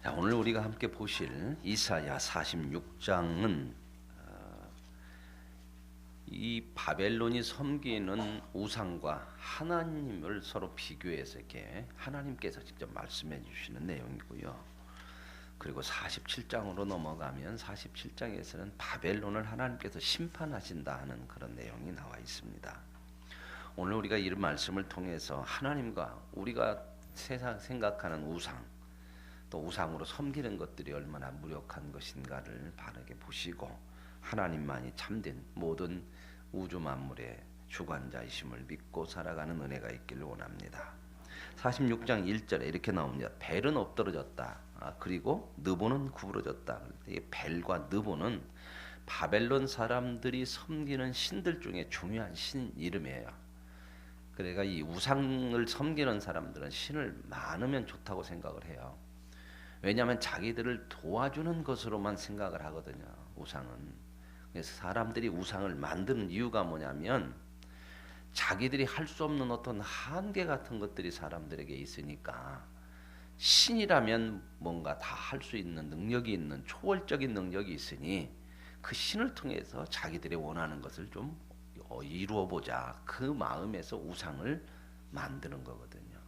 자, 오늘 우리가 함께 보실 이사야 46장은 이 바벨론이 섬기는 우상과 하나님을 서로 비교해서 이렇게 하나님께서 직접 말씀해 주시는 내용이고요. 그리고 47장으로 넘어가면 47장에서는 바벨론을 하나님께서 심판하신다 하는 그런 내용이 나와 있습니다. 오늘 우리가 이 말씀을 통해서 하나님과 우리가 세상 생각하는 우상, 또 우상으로 섬기는 것들이 얼마나 무력한 것인가를 바르게 보시고 하나님만이 참된 모든 우주 만물의 주관자이심을 믿고 살아가는 은혜가 있기를 원합니다. 46장 1절에 이렇게 나옵니다. 벨은 엎드러졌다. 그리고 느보는 구부러졌다. 이 벨과 느보는 바벨론 사람들이 섬기는 신들 중에 중요한 신 이름이에요. 그러니까 이 우상을 섬기는 사람들은 신을 많으면 좋다고 생각을 해요. 왜냐하면 자기들을 도와주는 것으로만 생각을 하거든요. 우상은. 그래서 사람들이 우상을 만드는 이유가 뭐냐면 자기들이 할 수 없는 어떤 한계 같은 것들이 사람들에게 있으니까 신이라면 뭔가 다 할 수 있는 능력이 있는 초월적인 능력이 있으니 그 신을 통해서 자기들이 원하는 것을 좀 이루어 보자. 그 마음에서 우상을 만드는 거거든요.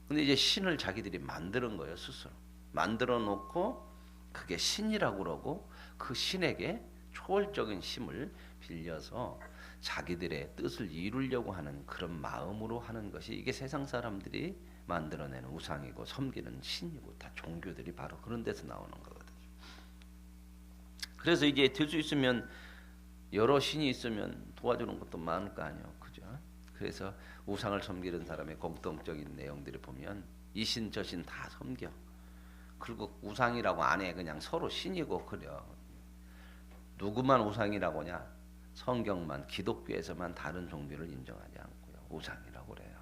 근데 이제 신을 자기들이 만드는 거예요, 스스로. 만들어 놓고 그게 신이라고 그러고 그 신에게 초월적인 힘을 빌려서 자기들의 뜻을 이루려고 하는 그런 마음으로 하는 것이 이게 세상 사람들이 만들어내는 우상이고 섬기는 신이고 다 종교들이 바로 그런 데서 나오는 거거든요. 그래서 이제 될 수 있으면 여러 신이 있으면 도와주는 것도 많을 거 아니에요, 그죠? 그래서 우상을 섬기는 사람의 공통적인 내용들을 보면 이 신 저 신 다 섬겨. 그리고 우상이라고 안 해. 그냥 서로 신이고 그려. 누구만 우상이라고 하냐? 성경만 기독교에서만 다른 종교를 인정하지 않고요. 우상이라고 그래요.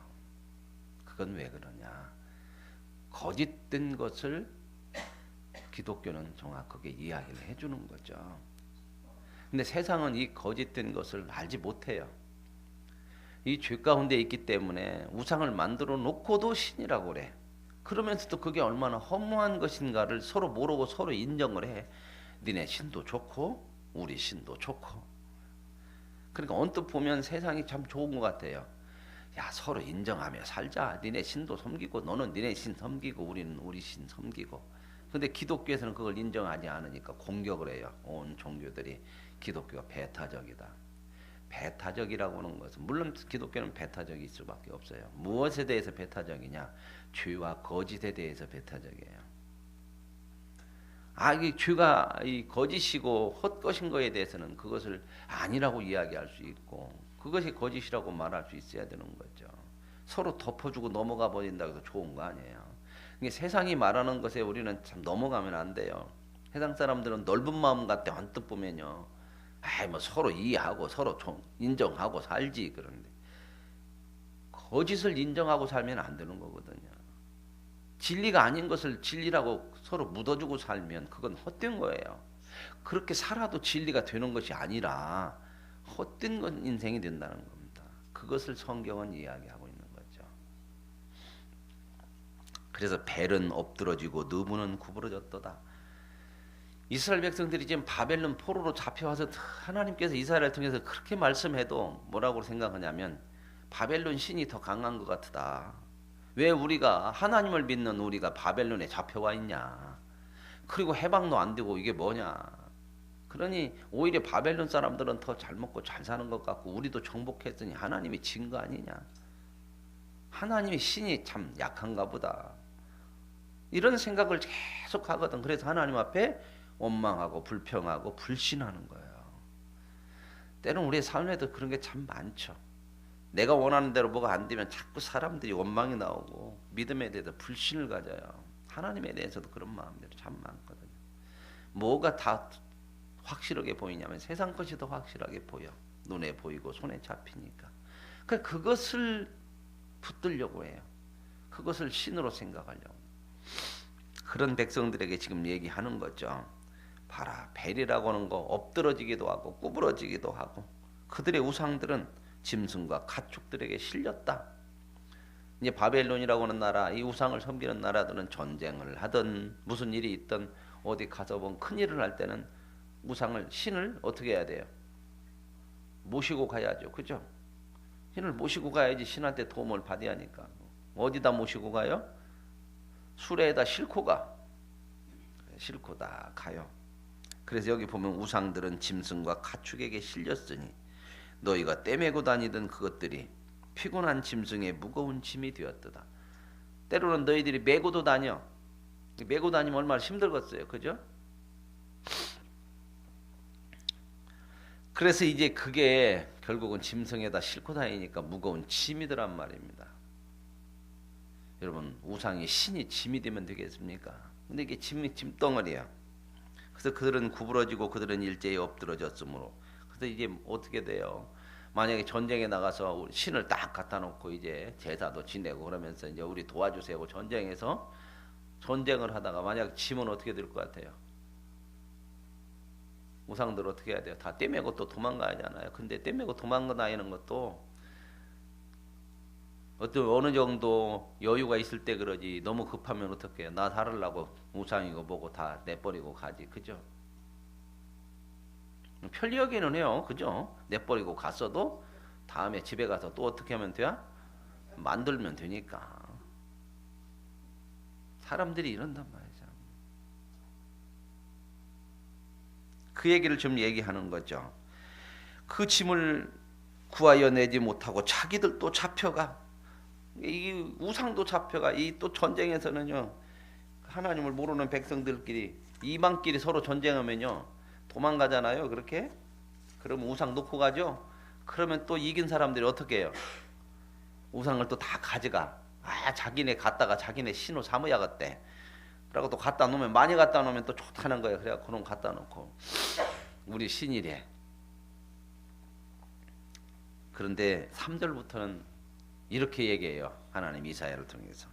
그건 왜 그러냐? 거짓된 것을 기독교는 정확하게 이야기를 해주는 거죠. 근데 세상은 이 거짓된 것을 알지 못해요. 이 죄 가운데 있기 때문에 우상을 만들어 놓고도 신이라고 그래. 그러면서도 그게 얼마나 허무한 것인가를 서로 모르고 서로 인정을 해. 니네 신도 좋고 우리 신도 좋고. 그러니까 언뜻 보면 세상이 참 좋은 것 같아요. 야, 서로 인정하며 살자. 니네 신도 섬기고 너는 니네 신 섬기고 우리는 우리 신 섬기고. 근데 기독교에서는 그걸 인정하지 않으니까 공격을 해요. 온 종교들이 기독교가 배타적이다. 배타적이라고 하는 것은 물론 기독교는 배타적일 수밖에 없어요. 무엇에 대해서 배타적이냐? 죄와 거짓에 대해서 배타적이에요. 이 죄가 이 거짓이고 헛것인 거에 대해서는 그것을 아니라고 이야기할 수 있고 그것이 거짓이라고 말할 수 있어야 되는 거죠. 서로 덮어주고 넘어가 버린다고 해서 좋은 거 아니에요. 그러니까 세상이 말하는 것에 우리는 참 넘어가면 안 돼요. 세상 사람들은 넓은 마음 같아 언뜻 보면요. 뭐 서로 이해하고 서로 인정하고 살지. 그런데 거짓을 인정하고 살면 안 되는 거거든요. 진리가 아닌 것을 진리라고 서로 묻어주고 살면 그건 헛된 거예요. 그렇게 살아도 진리가 되는 것이 아니라 헛된 건 인생이 된다는 겁니다. 그것을 성경은 이야기하고 있는 거죠. 그래서 벨은 엎드러지고 느부는 구부러졌도다. 이스라엘 백성들이 지금 바벨론 포로로 잡혀와서 하나님께서 이스라엘을 통해서 그렇게 말씀해도 뭐라고 생각하냐면 바벨론 신이 더 강한 것 같다. 왜 우리가 하나님을 믿는 우리가 바벨론에 잡혀와 있냐. 그리고 해방도 안 되고 이게 뭐냐. 그러니 오히려 바벨론 사람들은 더 잘 먹고 잘 사는 것 같고 우리도 정복했더니 하나님이 진 거 아니냐. 하나님의 신이 참 약한가 보다. 이런 생각을 계속 하거든. 그래서 하나님 앞에 원망하고 불평하고 불신하는 거예요. 때로는 우리의 삶에도 그런 게 참 많죠. 내가 원하는 대로 뭐가 안 되면 자꾸 사람들이 원망이 나오고 믿음에 대해서 불신을 가져요. 하나님에 대해서도 그런 마음들이 참 많거든요. 뭐가 다 확실하게 보이냐면 세상 것이 더 확실하게 보여. 눈에 보이고 손에 잡히니까. 그것을 붙들려고 해요. 그것을 신으로 생각하려고. 그런 백성들에게 지금 얘기하는 거죠. 봐라, 벨이라고 하는 거 엎드러지기도 하고 구부러지기도 하고 그들의 우상들은 짐승과 가축들에게 실렸다. 이제 바벨론이라고 하는 나라, 이 우상을 섬기는 나라들은 전쟁을 하든 무슨 일이 있든 어디 가서 본 큰일을 할 때는 우상을, 신을 어떻게 해야 돼요? 모시고 가야죠. 그죠? 신을 모시고 가야지 신한테 도움을 받아야 하니까. 어디다 모시고 가요? 수레에다 싣고 가. 싣고 다 가요. 그래서 여기 보면 우상들은 짐승과 가축에게 실렸으니 너희가 떼매고 다니던 그것들이 피곤한 짐승의 무거운 짐이 되었도다. 때로는 너희들이 메고도 다녀. 메고 다니면 얼마나 힘들겠어요. 그죠? 그래서 이제 그게 결국은 짐승에다 싣고 다니니까 무거운 짐이더란 말입니다. 여러분, 우상이 신이 짐이 되면 되겠습니까? 근데 이게 짐덩어리야. 그래서 그들은 구부러지고 그들은 일제히 엎드러졌으므로. 그래서 이제 어떻게 돼요? 만약에 전쟁에 나가서 신을 딱 갖다 놓고 이제 제사도 지내고 그러면서 이제 우리 도와주세요 하고 전쟁에서 전쟁을 하다가 만약 지면 어떻게 될 것 같아요? 우상들 어떻게 해야 돼요? 다 떼매고 또 도망가야 하잖아요. 근데 떼매고 도망가다니는 것도 어느 정도 여유가 있을 때 그러지, 너무 급하면 어떻게 해요? 나 살으려고 우상이고 뭐고 다 내버리고 가지. 그죠? 편리하기는 해요. 그죠? 내버리고 갔어도 다음에 집에 가서 또 어떻게 하면 돼요? 만들면 되니까. 사람들이 이런단 말이죠. 그 얘기를 좀 얘기하는 거죠. 그 짐을 구하여 내지 못하고 자기들도 잡혀가. 이 우상도 잡혀가. 이 또 전쟁에서는요, 하나님을 모르는 백성들끼리 이방끼리 서로 전쟁하면요 도망가잖아요. 그렇게 그러면 우상 놓고 가죠. 그러면 또 이긴 사람들이 어떻게 해요? 우상을 또 다 가져가. 자기네 갖다가 자기네 신호 삼아야겠대. 그러고 또 갖다 놓으면, 많이 갖다 놓으면 또 좋다는 거예요. 그래갖고 그럼 갖다 놓고 우리 신이래. 그런데 3절부터는 이렇게 얘기해요. 하나님 이사야를 통해서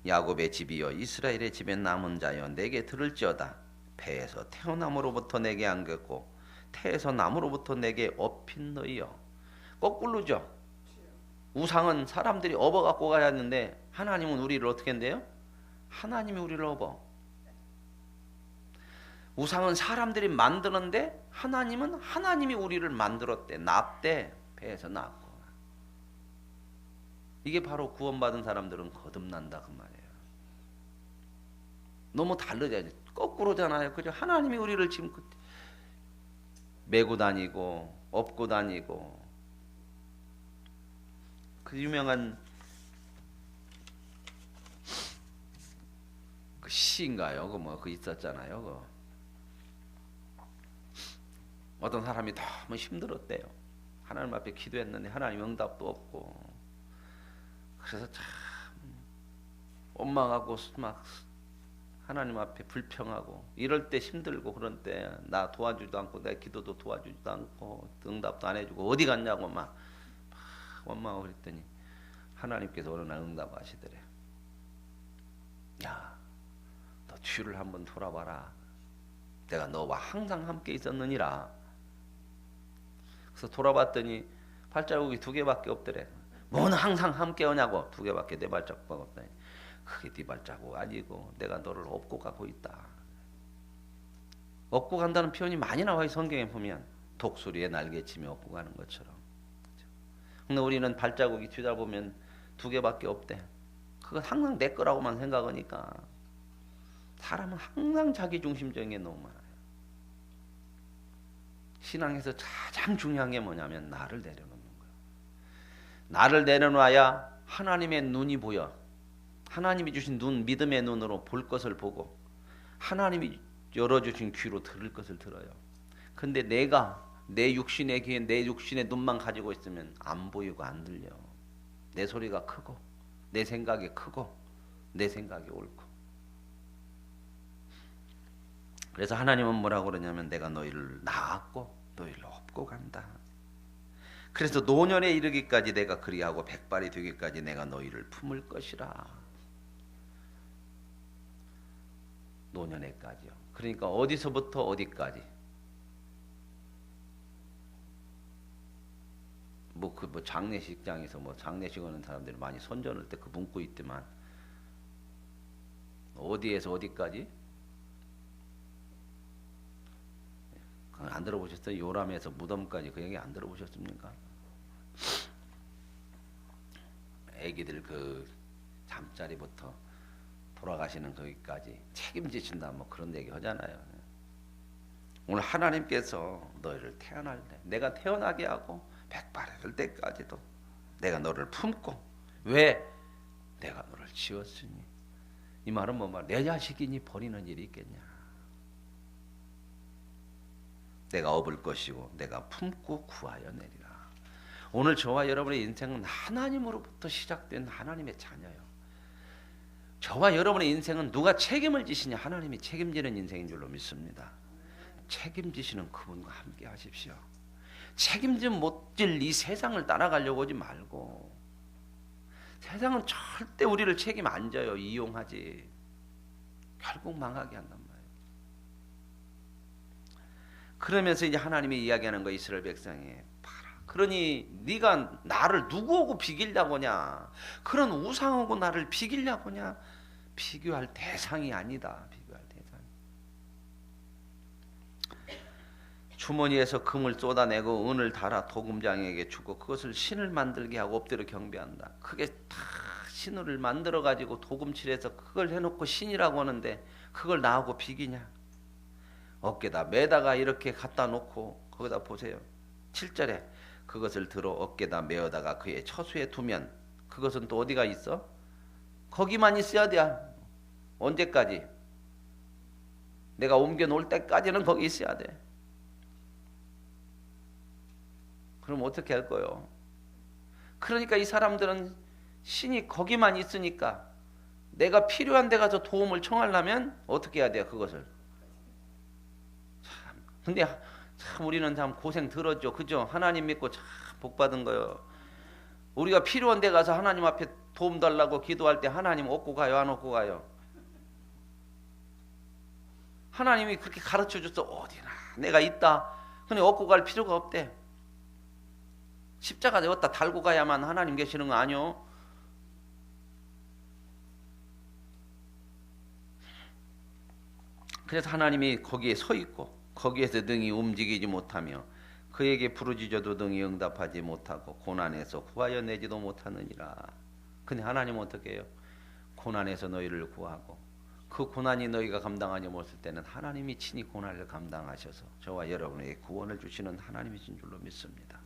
야곱의 집이여 이스라엘의 집에 남은 자여 내게 들을지어다. 배에서 태어남으로부터 내게 안겼고 태에서 남으로부터 내게 업힌 너희여. 거꾸로죠. 우상은 사람들이 업어 갖고 가야 하는데 하나님은 우리를 어떻게 한대요? 하나님이 우리를 업어. 우상은 사람들이 만드는데 하나님은 하나님이 우리를 만들었대. 낳대. 배에서 낳고. 이게 바로 구원받은 사람들은 거듭난다 그 말이에요. 너무 다르잖아요. 거꾸로잖아요. 그죠? 하나님이 우리를 지금 메고 다니고 업고 다니고. 그 유명한 그 시인가요? 그 있었잖아요. 어떤 사람이 너무 힘들었대요. 하나님 앞에 기도했는데 하나님 응답도 없고. 그래서 참 원망하고 막 하나님 앞에 불평하고 이럴 때 힘들고 그런 때 나 도와주지도 않고 내 기도도 도와주지도 않고 응답도 안 해주고 어디 갔냐고 막 원망하고 그랬더니 하나님께서 어느 날 응답하시더래. 야, 너 뒤를 한번 돌아봐라. 내가 너와 항상 함께 있었느니라. 그래서 돌아봤더니 발자국이 2개밖에 없더래. 뭐는 항상 함께 오냐고. 2개밖에 내 발자국밖에 없다니. 그게 네 발자국 아니고 내가 너를 업고 가고 있다. 업고 간다는 표현이 많이 나와요. 성경에 보면 독수리의 날개치며 업고 가는 것처럼. 근데 우리는 발자국이 뒤돌아보면 2개밖에 없대. 그건 항상 내 거라고만 생각하니까. 사람은 항상 자기중심적인 게 너무 많아요. 신앙에서 가장 중요한 게 뭐냐면 나를 내려놓는 거예요. 나를 내려놔야 하나님의 눈이 보여. 하나님이 주신 눈, 믿음의 눈으로 볼 것을 보고 하나님이 열어주신 귀로 들을 것을 들어요. 근데 내가 내 육신의 귀에 내 육신의 눈만 가지고 있으면 안 보이고 안 들려. 내 소리가 크고 내 생각이 크고 내 생각이 옳고. 그래서 하나님은 뭐라고 그러냐면 내가 너희를 낳았고 너희를 업고 간다. 그래서 노년에 이르기까지 내가 그리하고 백발이 되기까지 내가 너희를 품을 것이라. 노년에까지요. 그러니까 어디서부터 어디까지? 뭐 장례식장에서 뭐 장례식 하는 사람들이 많이 손전을 때 그 문구 있더만 어디에서 어디까지 안 들어보셨어요? 요람에서 무덤까지 그 얘기 안 들어보셨습니까? 애기들 그 잠자리부터 돌아가시는 거기까지 책임지신다 뭐 그런 얘기 하잖아요. 오늘 하나님께서 너희를 태어날 때 내가 태어나게 하고 백발할 때까지도 내가 너를 품고 왜? 내가 너를 지었으니. 이 말은 뭐 말? 내 자식이니 버리는 일이 있겠냐. 내가 업을 것이고 내가 품고 구하여 내리라. 오늘 저와 여러분의 인생은 하나님으로부터 시작된 하나님의 자녀예요. 저와 여러분의 인생은 누가 책임을 지시냐? 하나님이 책임지는 인생인 줄로 믿습니다. 책임지시는 그분과 함께 하십시오. 책임질 못질 이 세상을 따라가려고 하지 말고, 세상은 절대 우리를 책임 안 져요. 이용하지. 결국 망하게 한단 말이에요. 그러면서 이제 하나님이 이야기하는 거 이스라엘 백성이 봐라. 그러니 네가 나를 누구하고 비기려고 하냐? 그런 우상하고 나를 비기려고 하냐? 비교할 대상이 아니다. 비교할 대상. 주머니에서 금을 쏟아내고 은을 달아 도금장에게 주고 그것을 신을 만들게 하고 엎드려 경배한다. 그게 다 신을 만들어 가지고 도금칠해서 그걸 해놓고 신이라고 하는데 그걸 나하고 비기냐? 어깨다 매다가 이렇게 갖다 놓고 거기다 보세요. 7절에 그것을 들어 어깨다 메어다가 그의 처수에 두면 그것은 또 어디가 있어? 거기만 있어야 돼. 언제까지? 내가 옮겨 놓을 때까지는 거기 있어야 돼. 그럼 어떻게 할 거요? 그러니까 이 사람들은 신이 거기만 있으니까 내가 필요한 데 가서 도움을 청하려면 어떻게 해야 돼요? 그것을. 참, 근데 참 우리는 참 고생 들었죠. 그죠? 하나님 믿고 참 복 받은 거요. 우리가 필요한 데 가서 하나님 앞에 도움 달라고 기도할 때 하나님 얻고 가요? 안 얻고 가요? 하나님이 그렇게 가르쳐 줬어. 어디나 내가 있다. 근데 얻고 갈 필요가 없대. 십자가에 어디다 달고 가야만 하나님 계시는 거 아니요? 그래서 하나님이 거기에 서 있고 거기에서 능히 움직이지 못하며 그에게 부르짖어도 능히 응답하지 못하고 고난에서 구하여 내지도 못하느니라. 근데 하나님은 어떻게 해요? 고난에서 너희를 구하고 그 고난이 너희가 감당하지 못할 때는 하나님이 친히 고난을 감당하셔서 저와 여러분에게 구원을 주시는 하나님이신 줄로 믿습니다.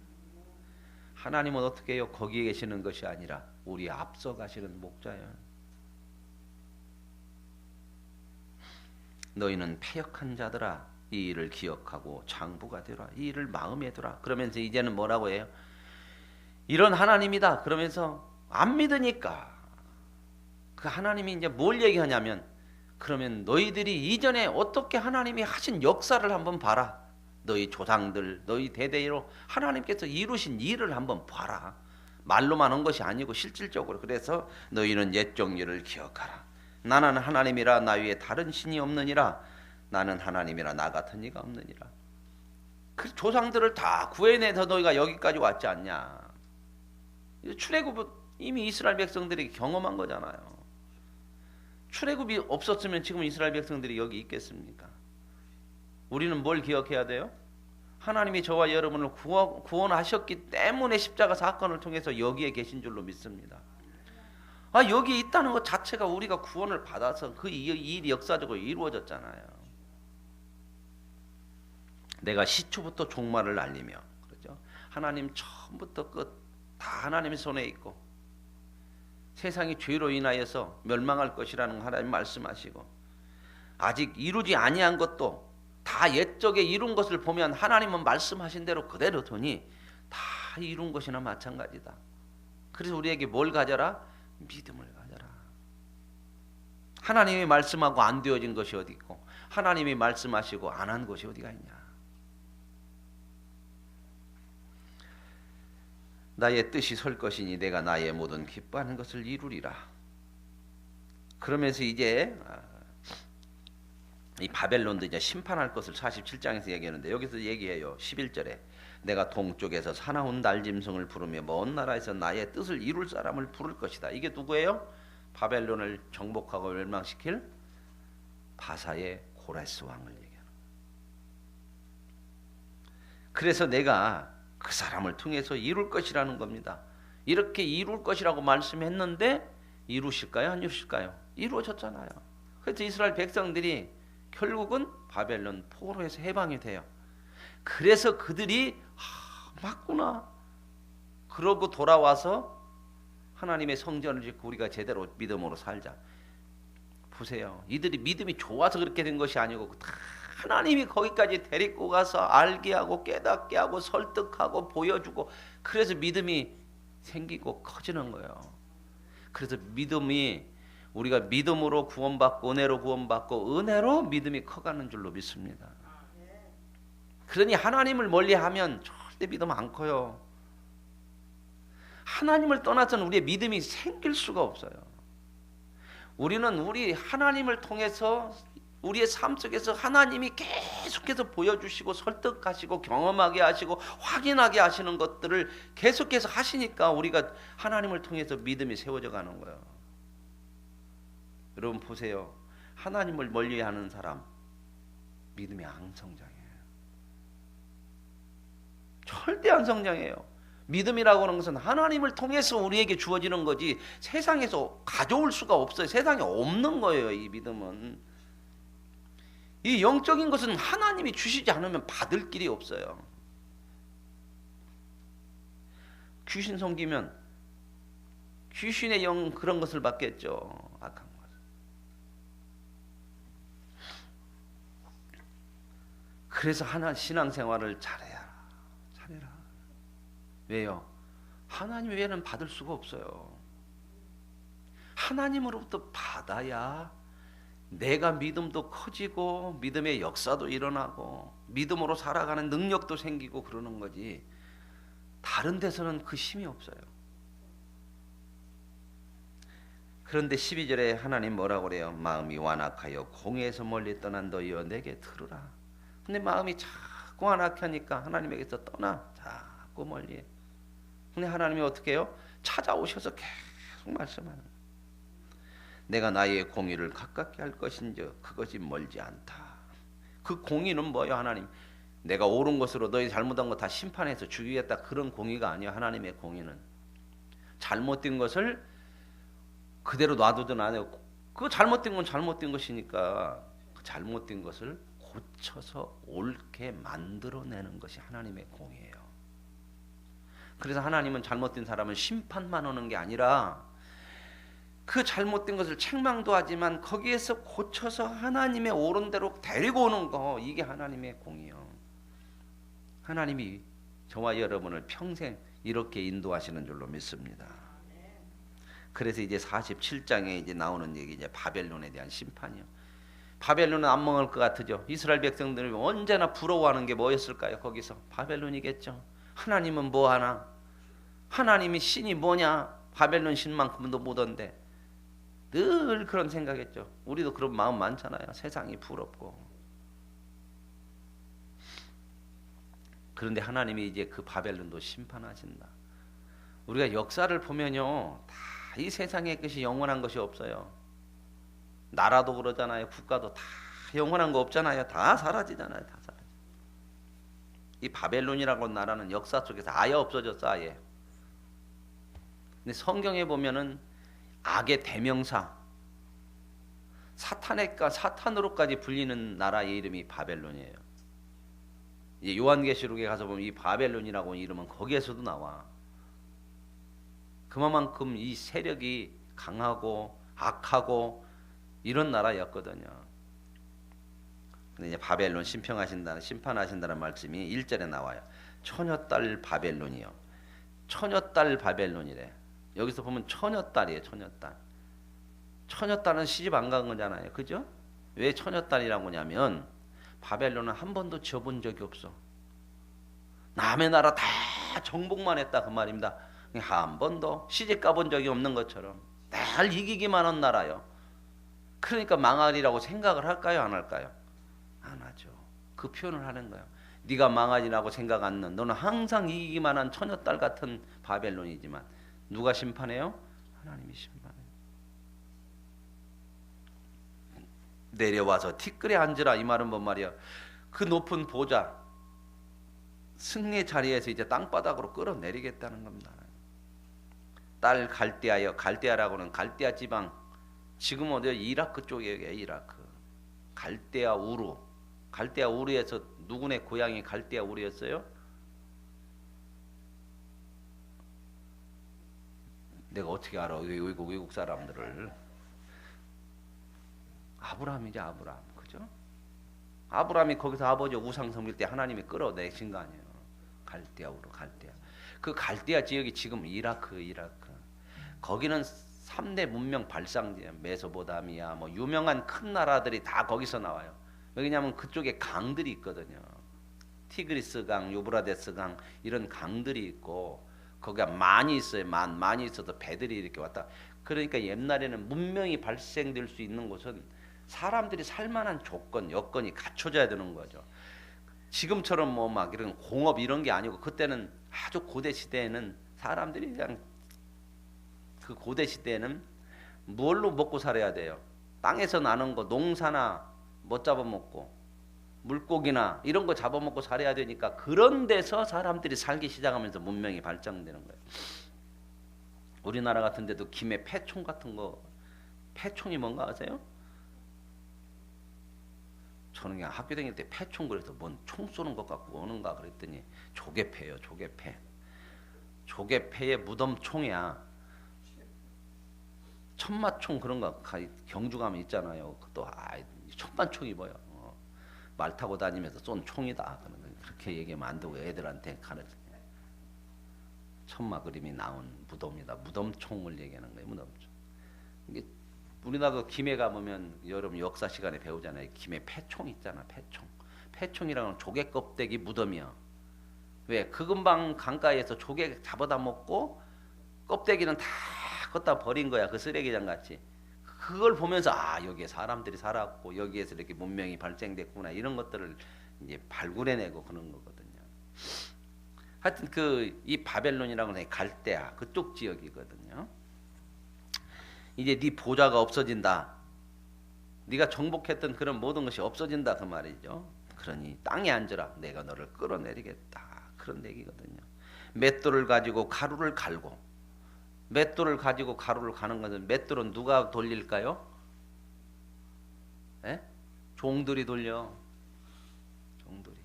하나님은 어떻게 해요? 거기에 계시는 것이 아니라 우리 앞서 가시는 목자예요. 너희는 패역한 자들아 이 일을 기억하고 장부가 되라. 이 일을 마음에 두라. 그러면서 이제는 뭐라고 해요? 이런 하나님이다. 그러면서 안 믿으니까 그 하나님이 이제 뭘 얘기하냐면 그러면 너희들이 이전에 어떻게 하나님이 하신 역사를 한번 봐라. 너희 조상들 너희 대대로 하나님께서 이루신 일을 한번 봐라. 말로만 한 것이 아니고 실질적으로. 그래서 너희는 옛 정리를 기억하라. 나는 하나님이라 나 위에 다른 신이 없느니라. 나는 하나님이라 나 같은 이가 없느니라. 그 조상들을 다 구해내서 너희가 여기까지 왔지 않냐. 출애굽은 이미 이스라엘 백성들이 경험한 거잖아요. 출애굽이 없었으면 지금 이스라엘 백성들이 여기 있겠습니까? 우리는 뭘 기억해야 돼요? 하나님이 저와 여러분을 구원하셨기 때문에 십자가 사건을 통해서 여기에 계신 줄로 믿습니다. 여기 있다는 것 자체가 우리가 구원을 받아서 그 일이 역사적으로 이루어졌잖아요. 내가 시초부터 종말을 알리며, 그렇죠? 하나님 처음부터 끝 다 하나님의 손에 있고 세상이 죄로 인하여서 멸망할 것이라는 하나님 말씀하시고 아직 이루지 아니한 것도 다 옛적에 이룬 것을 보면 하나님은 말씀하신 대로 그대로 두니 다 이룬 것이나 마찬가지다. 그래서 우리에게 뭘 가져라? 믿음을 가져라. 하나님이 말씀하고 안 되어진 것이 어디 있고 하나님이 말씀하시고 안 한 것이 어디가 있냐. 나의 뜻이 설 것이니 내가 나의 모든 기뻐하는 것을 이루리라. 그러면서 이제 이 바벨론도 이제 심판할 것을 47장에서 얘기하는데 여기서 얘기해요. 11절에 내가 동쪽에서 사나운 날짐승을 부르며 먼 나라에서 나의 뜻을 이룰 사람을 부를 것이다. 이게 누구예요? 바벨론을 정복하고 멸망시킬 바사의 고레스 왕을 얘기하는. 그래서 내가 그 사람을 통해서 이룰 것이라는 겁니다. 이렇게 이룰 것이라고 말씀했는데 이루실까요? 안 이루실까요? 이루어졌잖아요. 그래서 이스라엘 백성들이 결국은 바벨론 포로에서 해방이 돼요. 그래서 그들이 맞구나 그러고 돌아와서 하나님의 성전을 짓고 우리가 제대로 믿음으로 살자. 보세요. 이들이 믿음이 좋아서 그렇게 된 것이 아니고 하나님이 거기까지 데리고 가서 알게 하고 깨닫게 하고 설득하고 보여주고 그래서 믿음이 생기고 커지는 거예요. 그래서 믿음이 우리가 믿음으로 구원받고 은혜로 구원받고 은혜로 믿음이 커가는 줄로 믿습니다. 그러니 하나님을 멀리하면 절대 믿음 안 커요. 하나님을 떠나서는 우리의 믿음이 생길 수가 없어요. 우리는 우리 하나님을 통해서 우리의 삶 속에서 하나님이 계속해서 보여주시고 설득하시고 경험하게 하시고 확인하게 하시는 것들을 계속해서 하시니까 우리가 하나님을 통해서 믿음이 세워져 가는 거예요. 여러분 보세요. 하나님을 멀리하는 사람 믿음이 안 성장해요. 절대 안 성장해요. 믿음이라고 하는 것은 하나님을 통해서 우리에게 주어지는 거지 세상에서 가져올 수가 없어요. 세상에 없는 거예요. 이 믿음은. 이 영적인 것은 하나님이 주시지 않으면 받을 길이 없어요. 귀신 섬기면 귀신의 영 그런 것을 받겠죠. 악한 것. 그래서 신앙생활을 잘해라. 왜요? 하나님 외에는 받을 수가 없어요. 하나님으로부터 받아야 내가 믿음도 커지고 믿음의 역사도 일어나고 믿음으로 살아가는 능력도 생기고 그러는 거지 다른 데서는 그 힘이 없어요. 그런데 12절에 하나님 뭐라고 그래요? 마음이 완악하여 공의에서 멀리 떠난 너희여 내게 들으라. 근데 마음이 자꾸 완악하니까 하나님에게서 떠나 자꾸 멀리 해. 근데 하나님이 어떻게 해요? 찾아오셔서 계속 말씀하는 거예요. 내가 나의 공의를 가깝게 할 것인즉 그것이 멀지 않다. 그 공의는 뭐예요? 하나님 내가 옳은 것으로 너희 잘못한 거 다 심판해서 죽이겠다 그런 공의가 아니에요. 하나님의 공의는 잘못된 것을 그대로 놔두든 안 해요. 그 잘못된 건 잘못된 것이니까 그 잘못된 것을 고쳐서 옳게 만들어내는 것이 하나님의 공의예요. 그래서 하나님은 잘못된 사람은 심판만 하는 게 아니라 그 잘못된 것을 책망도 하지만 거기에서 고쳐서 하나님의 옳은 대로 데리고 오는 거 이게 하나님의 공이요. 하나님이 저와 여러분을 평생 이렇게 인도하시는 줄로 믿습니다. 그래서 이제 47장에 이제 나오는 얘기 이제 바벨론에 대한 심판이요. 바벨론은 안 먹을 것 같으죠. 이스라엘 백성들이 언제나 부러워하는 게 뭐였을까요? 거기서 바벨론이겠죠. 하나님은 뭐 하나? 하나님이 신이 뭐냐? 바벨론 신만큼도 못한데 늘 그런 생각했죠. 우리도 그런 마음 많잖아요. 세상이 부럽고. 그런데 하나님이 이제 그 바벨론도 심판하신다. 우리가 역사를 보면요, 다 이 세상의 것이 영원한 것이 없어요. 나라도 그러잖아요. 국가도 다 영원한 거 없잖아요. 다 사라지잖아요. 다 사라져. 이 바벨론이라고 나라는 역사 속에서 아예 없어졌어. 아예. 근데 성경에 보면은 악의 대명사 사탄으로까지 불리는 나라의 이름이 바벨론이에요. 이제 요한계시록에 가서 보면 이 바벨론이라고 이름은 거기에서도 나와. 그만큼 이 세력이 강하고 악하고 이런 나라였거든요. 근데 이제 바벨론 심판하신다는 말씀이 1절에 나와요. 처녀딸 바벨론이요. 처녀딸 바벨론이래. 여기서 보면 처녀딸이에요. 처녀딸. 처녀딸은 시집 안 간 거잖아요. 그죠? 왜 처녀딸이라고 하냐면 바벨론은 한 번도 지어본 적이 없어. 남의 나라 다 정복만 했다 그 말입니다. 한 번도 시집 가본 적이 없는 것처럼 날 이기기만 한 나라요. 그러니까 망하리라고 생각을 할까요? 안 할까요? 안 하죠. 그 표현을 하는 거예요. 네가 망하리라고 생각 않는, 너는 항상 이기기만 한 처녀딸 같은 바벨론이지만 누가 심판해요? 하나님이 심판해요. 내려와서 티끌에 앉으라, 이 말은 뭔 말이야? 그 높은 보좌, 승리의 자리에서 이제 땅바닥으로 끌어내리겠다는 겁니다. 딸 갈대아여, 갈대아라고는 갈대아 지방, 지금 어디 이라크 쪽이에요. 이라크. 갈대아 우루. 갈대아 우르에서 누구네 고향이 갈대아 우르였어요? 내가 어떻게 알아? 외국 사람들을. 아브라함이죠, 아브라함. 그죠? 아브라함이 거기서 아버지 우상 섬길 때 하나님이 끌어내신 거 아니에요. 갈대아 우르, 갈대아. 그 갈대아 지역이 지금 이라크. 거기는 3대 문명 발상지예요. 메소포타미아, 뭐 유명한 큰 나라들이 다 거기서 나와요. 왜냐하면 그쪽에 강들이 있거든요. 티그리스 강, 유브라데스 강 이런 강들이 있고 거기가 많이 있어요. 많이 있어서 배들이 이렇게 왔다. 그러니까 옛날에는 문명이 발생될 수 있는 곳은 사람들이 살만한 조건, 여건이 갖춰져야 되는 거죠. 지금처럼 뭐 막 이런 공업 이런 게 아니고 그때는 아주 고대 시대에는 사람들이 그냥 그 고대 시대에는 뭘로 먹고 살아야 돼요? 땅에서 나는 거 농사나 못 잡아먹고 물고기나 이런 거 잡아먹고 살아야 되니까 그런 데서 사람들이 살기 시작하면서 문명이 발전되는 거예요. 우리나라 같은 데도 김에 패총 같은 거, 패총이 뭔가 아세요? 저는 그냥 학교 다닐 때 패총 그래서 뭔 총 쏘는 것 같고 오는가 그랬더니 조개패예요. 조개패. 조개패의 무덤총이야. 천마총 그런 거 경주 가면 있잖아요. 또 천마총이 뭐야? 말 타고 다니면서 쏜 총이다. 그렇게 얘기하면 안 되고 애들한테 가르쳐. 천마 그림이 나온 무덤이다. 무덤총을 얘기하는 거예요. 무덤총. 이게 우리나라 김해 가보면 여러분 역사 시간에 배우잖아요. 김해 패총 있잖아. 패총. 패총이라는 조개 껍데기 무덤이야. 왜? 그 근방 강가에서 조개 잡아다 먹고 껍데기는 다 걷다 버린 거야. 그 쓰레기장 같이. 그걸 보면서 아 여기에 사람들이 살았고 여기에서 이렇게 문명이 발생됐구나 이런 것들을 이제 발굴해내고 그런 거거든요. 하여튼 그 이 바벨론이라고 하는 갈대아 그쪽 지역이거든요. 이제 네 보좌가 없어진다. 네가 정복했던 그런 모든 것이 없어진다 그 말이죠. 그러니 땅에 앉으라. 내가 너를 끌어내리겠다. 그런 얘기거든요. 맷돌을 가지고 가루를 갈고 맷돌을 가지고 가루를 가는 것은 맷돌은 누가 돌릴까요? 에? 종들이 돌려. 종들이.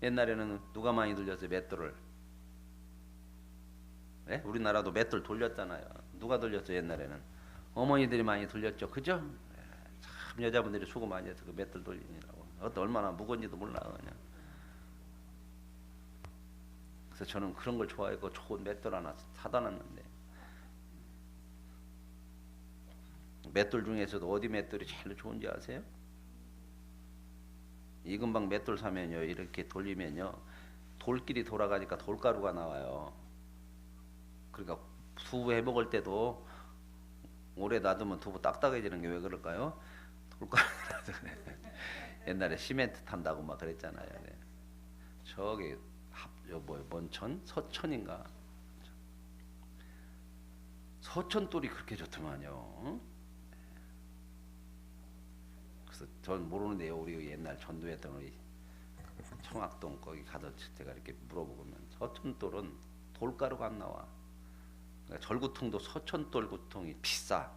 옛날에는 누가 많이 돌렸어요? 맷돌을. 에? 우리나라도 맷돌 돌렸잖아요. 누가 돌렸어요? 옛날에는 어머니들이 많이 돌렸죠. 그죠? 참 여자분들이 수고 많이 해서 그 맷돌 돌리느라고. 얼마나 무거운지도 몰라 그냥. 그래서 저는 그런 걸 좋아했고 좋은 맷돌 하나 사다 놨는데 맷돌 중에서도 어디 맷돌이 제일 좋은지 아세요? 이 근방 맷돌 사면요 이렇게 돌리면요 돌끼리 돌아가니까 돌가루가 나와요. 그러니까 두부 해 먹을 때도 오래 놔두면 두부 딱딱해지는 게 왜 그럴까요? 돌가루라서 그래. 옛날에 시멘트 탄다고 막 그랬잖아요. 네. 저기 뭔천? 서천인가? 서천돌이 그렇게 좋더만요. 그래서 전 모르는데요. 우리 옛날 전도했던 우리 청학동 거기 가서 제가 이렇게 물어보면 서천돌은 돌가루가 안 나와. 그러니까 절구통도 서천돌 구통이 비싸.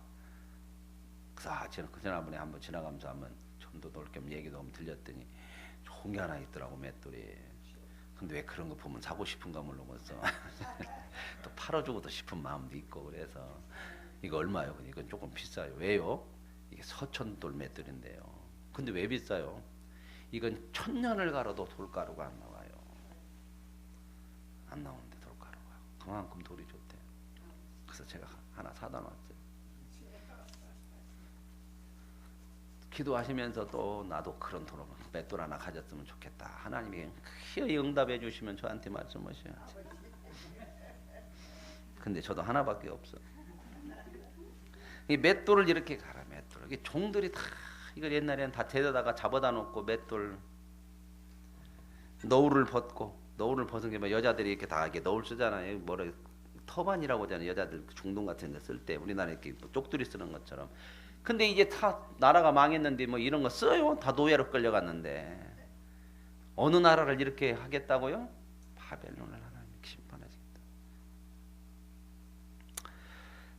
그래서 제가 그 지난번에 한번 지나가면서 한번 전도 놀 겸 얘기도 한번 들렸더니 좋은 게 하나 있더라고 맷돌이. 근데 왜 그런 거 보면 사고 싶은가 모르겠어. 또 팔아주고도 싶은 마음도 있고 그래서 이거 얼마요? 이건 조금 비싸요. 왜요? 이게 서천돌 맷돌인데요. 근데 왜 비싸요? 이건 1000년을 갈아도 돌가루가 안 나와요. 안 나오는데 돌가루가. 그만큼 돌이 좋대. 그래서 제가 하나 사다 놨어요. 기도하시면서 또 나도 그런 돌 맷돌 하나 가졌으면 좋겠다. 하나님이 크게 응답해 주시면 저한테 말씀하셔야지. 근데 저도 하나밖에 없어. 이 맷돌을 이렇게 갈아 맷돌. 이게 종들이 다 이걸 옛날에는 다 데려다가 잡아다 놓고 맷돌 너울을 벗고, 너울을 벗은 게 뭐 여자들이 이렇게 다 이렇게 너울 쓰잖아요. 뭐라 터반이라고 하잖아요. 여자들 중동 같은 데 쓸 때 우리나라 이렇게 뭐 쪽두리 쓰는 것처럼. 근데 이제 다 나라가 망했는데 뭐 이런 거 써요? 다 노예로 끌려갔는데. 어느 나라를 이렇게 하겠다고요? 바벨론을 하나님 심판하시겠다.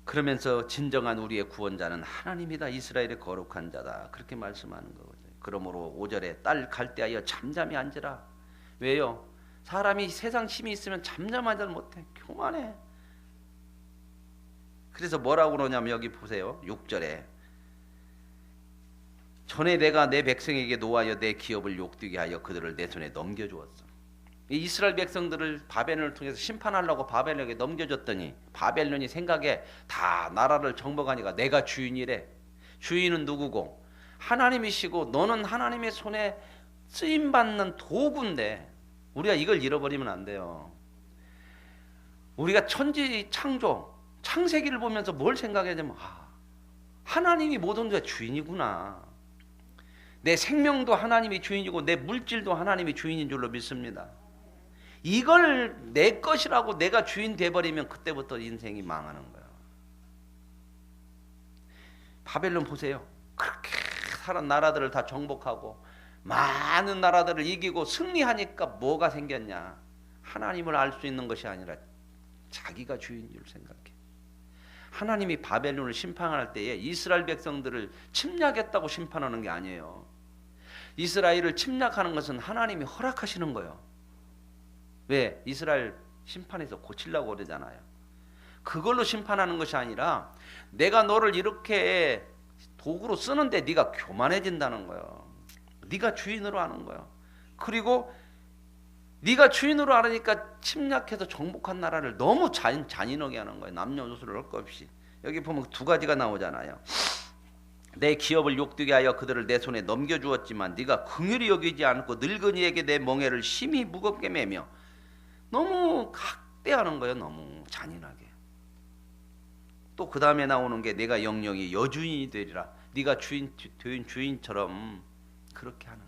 그러면서 진정한 우리의 구원자는 하나님이다. 이스라엘의 거룩한 자다. 그렇게 말씀하는 거거든요. 그러므로 5절에 딸 갈대하여 잠잠히 앉으라. 왜요? 사람이 세상 힘이 있으면 잠잠하지 못해. 교만해. 그래서 뭐라고 그러냐면 여기 보세요. 6절에 전에 내가 내 백성에게 노하여 내 기업을 욕되게 하여 그들을 내 손에 넘겨주었어. 이 이스라엘 백성들을 바벨론을 통해서 심판하려고 바벨론에게 넘겨줬더니 바벨론이 생각에 다 나라를 정복하니까 내가 주인이래. 주인은 누구고? 하나님이시고 너는 하나님의 손에 쓰임받는 도구인데 우리가 이걸 잃어버리면 안 돼요. 우리가 천지 창조 창세기를 보면서 뭘 생각해야 되면 하나님이 모든 게 주인이구나. 내 생명도 하나님이 주인이고 내 물질도 하나님이 주인인 줄로 믿습니다. 이걸 내 것이라고 내가 주인 돼버리면 그때부터 인생이 망하는 거예요. 바벨론 보세요. 그렇게 사람 나라들을 다 정복하고 많은 나라들을 이기고 승리하니까 뭐가 생겼냐? 하나님을 알 수 있는 것이 아니라 자기가 주인 줄 생각해. 하나님이 바벨론을 심판할 때에 이스라엘 백성들을 침략했다고 심판하는 게 아니에요. 이스라엘을 침략하는 것은 하나님이 허락하시는 거예요. 왜? 이스라엘 심판에서 고치려고 그러잖아요. 그걸로 심판하는 것이 아니라 내가 너를 이렇게 도구로 쓰는데 네가 교만해진다는 거예요. 네가 주인으로 하는 거예요. 그리고 네가 주인으로 하니까 침략해서 정복한 나라를 너무 잔인하게 하는 거예요. 남녀노소를 할 것 없이. 여기 보면 두 가지가 나오잖아요. 내 기업을 욕되게 하여 그들을 내 손에 넘겨주었지만 네가 긍휼히 여기지 않고 늙은이에게 내 멍에를 심히 무겁게 매며 너무 학대하는 거예요. 너무 잔인하게. 또 그 다음에 나오는 게 내가 영영이 여주인이 되리라. 네가 주인처럼 그렇게 하는.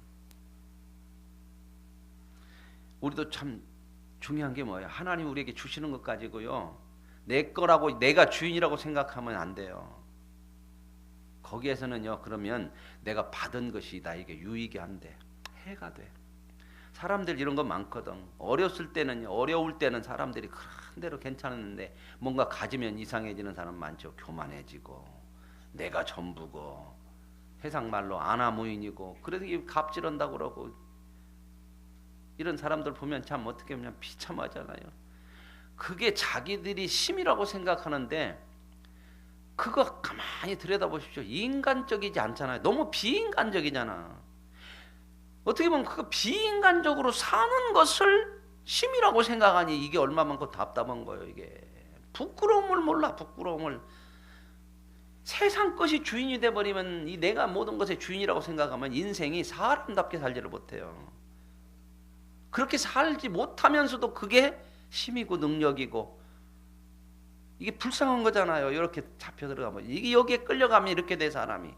우리도 참 중요한 게 뭐예요? 하나님 우리에게 주시는 것 가지고요. 내 거라고 내가 주인이라고 생각하면 안 돼요. 거기에서는요. 그러면 내가 받은 것이 나에게 유익이 안 돼. 해가 돼. 사람들 이런 거 많거든. 어렸을 때는 어려울 때는 사람들이 그런 대로 괜찮았는데 뭔가 가지면 이상해지는 사람 많죠. 교만해지고 내가 전부고 세상 말로 아나무인이고 그래서 갑질한다고 그러고 이런 사람들 보면 참 어떻게 보면 비참하잖아요. 그게 자기들이 힘이라고 생각하는데 그거 가만히 들여다보십시오. 인간적이지 않잖아요. 너무 비인간적이잖아. 어떻게 보면 그거 비인간적으로 사는 것을 힘이라고 생각하니 이게 얼마만큼 답답한 거예요. 이게 부끄러움을 몰라. 부끄러움을. 세상 것이 주인이 돼버리면 이 내가 모든 것의 주인이라고 생각하면 인생이 사람답게 살지를 못해요. 그렇게 살지 못하면서도 그게 힘이고 능력이고 이게 불쌍한 거잖아요. 이렇게 잡혀 들어가면 이게 여기에 끌려가면 이렇게 돼 사람이.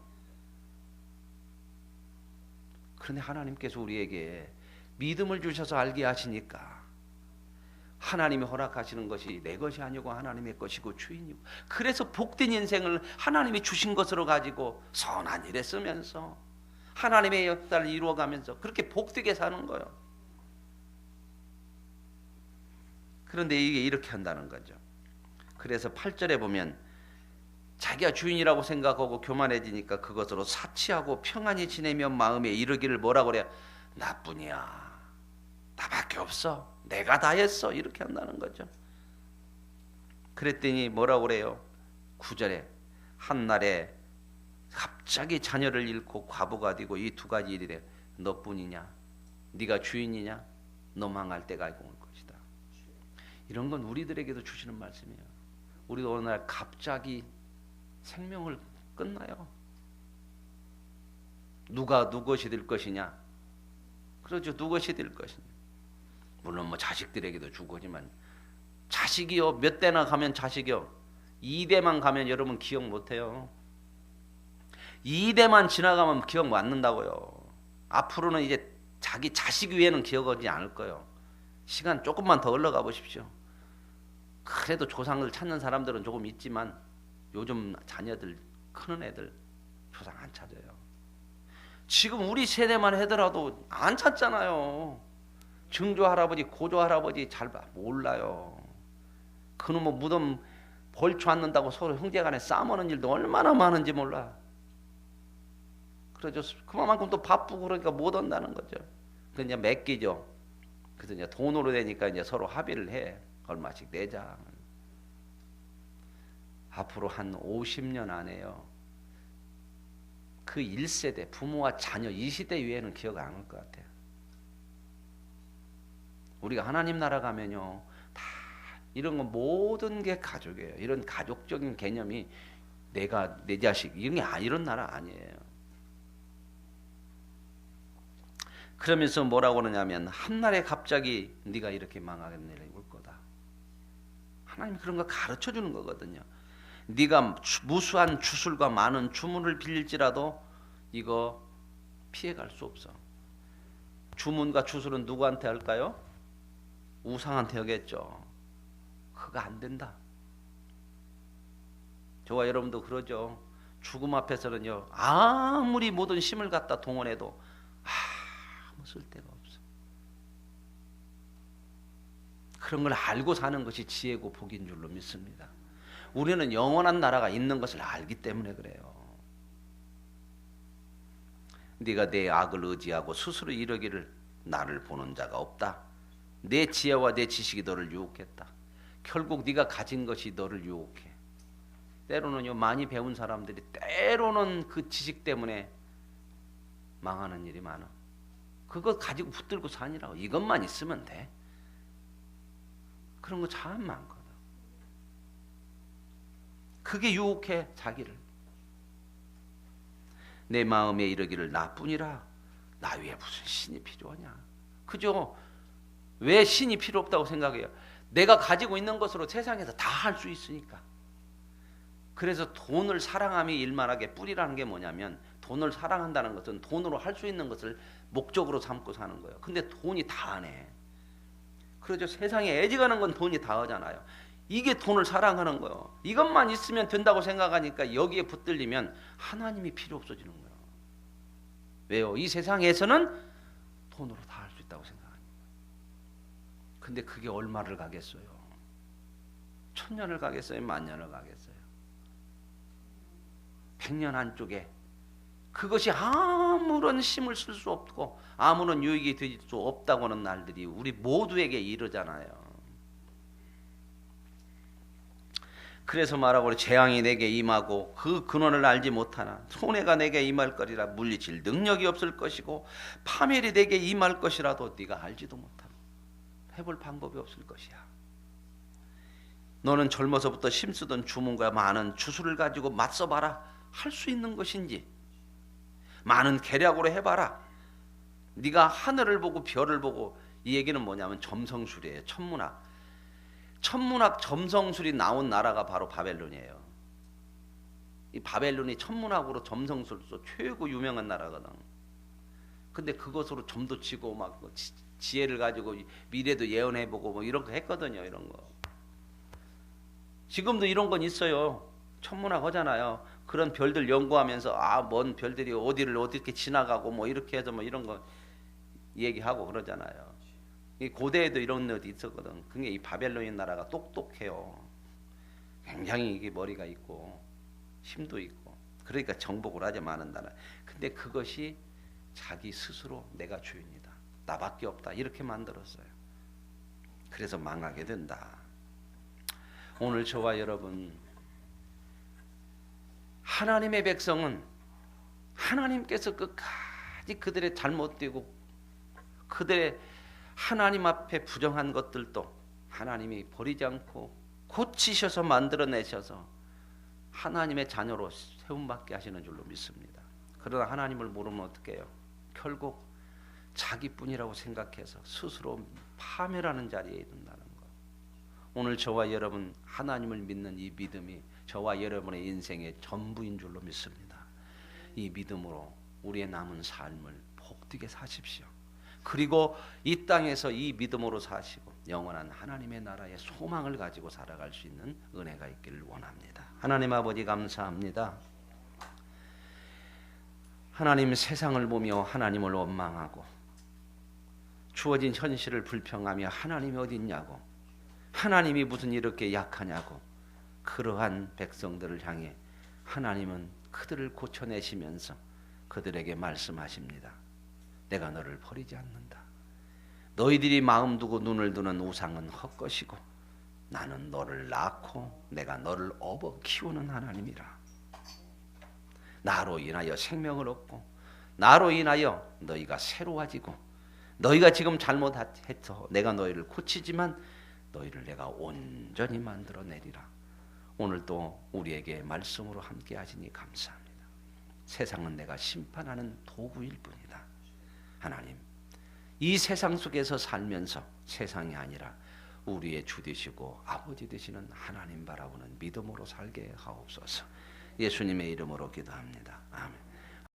그런데 하나님께서 우리에게 믿음을 주셔서 알게 하시니까 하나님이 허락하시는 것이 내 것이 아니고 하나님의 것이고 주인이고 그래서 복된 인생을 하나님이 주신 것으로 가지고 선한 일에 쓰면서 하나님의 역사를 이루어가면서 그렇게 복되게 사는 거예요. 그런데 이게 이렇게 한다는 거죠. 그래서 8절에 보면 자기가 주인이라고 생각하고 교만해지니까 그것으로 사치하고 평안히 지내며 마음에 이르기를 뭐라고 그래요? 나뿐이야. 나밖에 없어. 내가 다 했어. 이렇게 한다는 거죠. 그랬더니 뭐라고 그래요? 9절에 한날에 갑자기 자녀를 잃고 과부가 되고 이 두 가지 일이래. 너뿐이냐? 네가 주인이냐? 너 망할 때가 올 것이다. 이런 건 우리들에게도 주시는 말씀이에요. 우리도 어느 날 갑자기 생명을 끝나요. 누가 누것이 될 것이냐? 그렇죠. 누것이 될 것이냐? 물론 뭐 자식들에게도 주거지만 자식이요 몇 대나 가면 자식이요 2대만 가면 여러분 기억 못해요. 2대만 지나가면 기억 안 난다고요. 앞으로는 이제 자기 자식 위에는 기억하지 않을 거예요. 시간 조금만 더 흘러가 보십시오. 그래도 조상을 찾는 사람들은 조금 있지만 요즘 자녀들, 크는 애들 조상 안 찾아요. 지금 우리 세대만 하더라도 안 찾잖아요. 증조 할아버지, 고조 할아버지 잘 몰라요. 그놈의 무덤 벌초 않는다고 서로 형제간에 싸우는 일도 얼마나 많은지 몰라. 그러죠. 그만큼 또 바쁘고 그러니까 못 온다는 거죠. 그 이제 맡기죠. 그래서 이제 돈으로 되니까 이제 서로 합의를 해. 얼마씩 내자. 앞으로 한 50년 안에요. 그 1세대 부모와 자녀 이 시대 위에는 기억 안 할 것 같아요. 우리가 하나님 나라 가면요. 다 이런 거 모든 게 가족이에요. 이런 가족적인 개념이 내가 내 자식 이런 나라 아니에요. 그러면서 뭐라고 그러냐면 한날에 갑자기 네가 이렇게 망하겠네 올 거다. 하나님이 그런 거 가르쳐 주는 거거든요. 네가 무수한 주술과 많은 주문을 빌릴지라도 이거 피해갈 수 없어. 주문과 주술은 누구한테 할까요? 우상한테 하겠죠. 그거 안 된다. 저와 여러분도 그러죠. 죽음 앞에서는요. 아무리 모든 힘을 갖다 동원해도 아무 쓸데가 없어. 그런 걸 알고 사는 것이 지혜고 복인 줄로 믿습니다. 우리는 영원한 나라가 있는 것을 알기 때문에 그래요. 네가 내 악을 의지하고 스스로 이르기를 나를 보는 자가 없다. 내 지혜와 내 지식이 너를 유혹했다. 결국 네가 가진 것이 너를 유혹해. 때로는요 많이 배운 사람들이 때로는 그 지식 때문에 망하는 일이 많아. 그거 가지고 붙들고 사니라고. 이것만 있으면 돼. 그런 거 참 많거든. 그게 유혹해 자기를. 내 마음에 이르기를 나뿐이라. 나 위에 무슨 신이 필요하냐. 그죠? 왜 신이 필요 없다고 생각해요? 내가 가지고 있는 것으로 세상에서 다 할 수 있으니까. 그래서 돈을 사랑함이 일만하게 뿌리라는 게 뭐냐면 돈을 사랑한다는 것은 돈으로 할 수 있는 것을 목적으로 삼고 사는 거예요. 근데 돈이 다 하네. 그러죠. 세상에 애지가는 건 돈이 다 하잖아요. 이게 돈을 사랑하는 거예요. 이것만 있으면 된다고 생각하니까 여기에 붙들리면 하나님이 필요 없어지는 거예요. 왜요? 이 세상에서는 돈으로 다 할 수 있다고 생각하니까. 근데 그게 얼마를 가겠어요? 1000년을 가겠어요? 10,000년을 가겠어요? 100년 안쪽에 그것이 아무런 힘을 쓸 수 없고 아무런 유익이 될 수 없다고 하는 날들이 우리 모두에게 이르잖아요. 그래서 말하고 재앙이 내게 임하고 그 근원을 알지 못하나 손해가 내게 임할 거리라. 물리칠 능력이 없을 것이고 파멸이 내게 임할 것이라도 네가 알지도 못하고 해볼 방법이 없을 것이야. 너는 젊어서부터 힘쓰던 주문과 많은 주술을 가지고 맞서봐라. 할 수 있는 것인지 많은 계략으로 해봐라. 네가 하늘을 보고 별을 보고. 이 얘기는 뭐냐면 점성술이에요. 천문학. 천문학 점성술이 나온 나라가 바로 바벨론이에요. 이 바벨론이 천문학으로 점성술로 최고 유명한 나라거든. 근데 그것으로 점도 치고 막 지혜를 가지고 미래도 예언해보고 뭐 이런 거 했거든요. 이런 거. 지금도 이런 건 있어요. 천문학 하잖아요. 그런 별들 연구하면서 먼 별들이 어디를 어떻게 지나가고 뭐 이렇게 해서 뭐 이런 거 얘기하고 그러잖아요. 이 고대에도 이런 것이 있었거든. 그게 이 바벨론 나라가 똑똑해요. 굉장히 이게 머리가 있고 힘도 있고. 그러니까 정복을 하지 많은 나라. 근데 그것이 자기 스스로 내가 주인이다. 나밖에 없다. 이렇게 만들었어요. 그래서 망하게 된다. 오늘 저와 여러분, 하나님의 백성은 하나님께서 끝까지 그들의 잘못되고 그들의 하나님 앞에 부정한 것들도 하나님이 버리지 않고 고치셔서 만들어내셔서 하나님의 자녀로 세움받게 하시는 줄로 믿습니다. 그러나 하나님을 모르면 어떻게 해요? 결국 자기뿐이라고 생각해서 스스로 파멸하는 자리에 이른다는 것. 오늘 저와 여러분 하나님을 믿는 이 믿음이 저와 여러분의 인생의 전부인 줄로 믿습니다. 이 믿음으로 우리의 남은 삶을 복되게 사십시오. 그리고 이 땅에서 이 믿음으로 사시고 영원한 하나님의 나라의 소망을 가지고 살아갈 수 있는 은혜가 있기를 원합니다. 하나님 아버지 감사합니다. 하나님, 세상을 보며 하나님을 원망하고 주어진 현실을 불평하며 하나님이 어디 있냐고, 하나님이 무슨 이렇게 약하냐고, 그러한 백성들을 향해 하나님은 그들을 고쳐내시면서 그들에게 말씀하십니다. 내가 너를 버리지 않는다. 너희들이 마음 두고 눈을 두는 우상은 헛것이고 나는 너를 낳고 내가 너를 업어 키우는 하나님이라. 나로 인하여 생명을 얻고 나로 인하여 너희가 새로워지고, 너희가 지금 잘못해서 내가 너희를 고치지만 너희를 내가 온전히 만들어내리라. 오늘도 우리에게 말씀으로 함께 하시니 감사합니다. 세상은 내가 심판하는 도구일 뿐이다. 하나님, 이 세상 속에서 살면서 세상이 아니라 우리의 주 되시고 아버지 되시는 하나님 바라보는 믿음으로 살게 하옵소서. 예수님의 이름으로 기도합니다. 아멘.